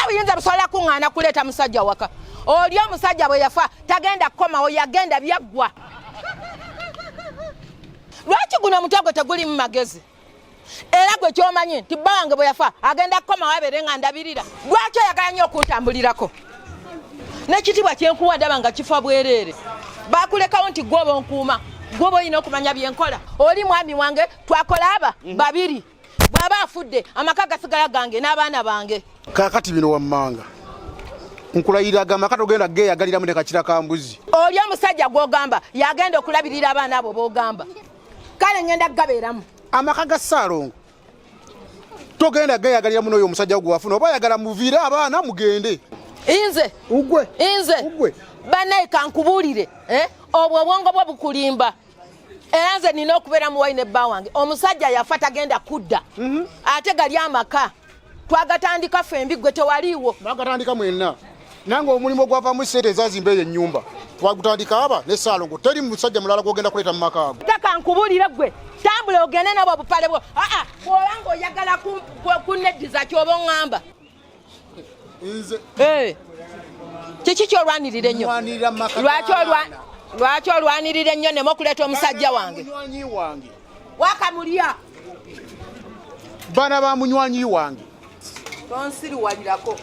uyinza busobola kuŋŋaana kuleeta musajja waka. Oli omusajja bwe yafa tagenda kukomawo, yagenda byaggwa. Lwaki guno omutego teguli mu magezi? Era gwe ky'omanyi nti bba wange bwe yafa agenda kukomawo abeere nga ndabirira. Lwaki oyagala nnyo okuntambulirako? N'ekitiibwa kyenkuwa ndaba nga kifa bwereere. Baakulekawo nti gwe oba onkuuma, gwe oba olina okumanya bye nkola. Oli mwami wange twakola aba babiri. Bw'aba afudde amaka gasigala gange n'abaana bange. Kaakati bino wammanga. Nkulayiraga amaka togenda geeyagaliramu ne kakira ka mbuzi. Oli omusajja gw'ogamba yagenda okulabirira abaana abo b'ogamba. Kale ngenda gabeeramu. Amaka ga Ssaalongo togenda geeyagaliramu n'oyo omusajja gwe wafuna oba oyagala muviire abaana mugende. Inze bannaye kankubuulire obwo obwongo bwo bukulimba. Era nze nina okubeera muwayi ne bba wange. Omusajja yafa tagenda kudda. Ate gali amaka twagatandika fembi gwe tewaliiwo. Mwagatandika mwenna. Nange omulimu gwavamu ssente ezazimba eyo ennyumba twagutandika aba ne Ssaalongo. Teri musajja mulala gwogenda kuleeta mu maka ago. Kankubuulire gwe tambula ogende nabo obupale bwo. Bw'oba ng'oyagala kunneddiza ky'oba oŋŋamba. Kiki ky'olwanirira ennyo? Lwaki olwanirira ennyo nemo okuleeta omusajja wange? Wakamulya bana ba munywanyi wange tonsiriwalirako.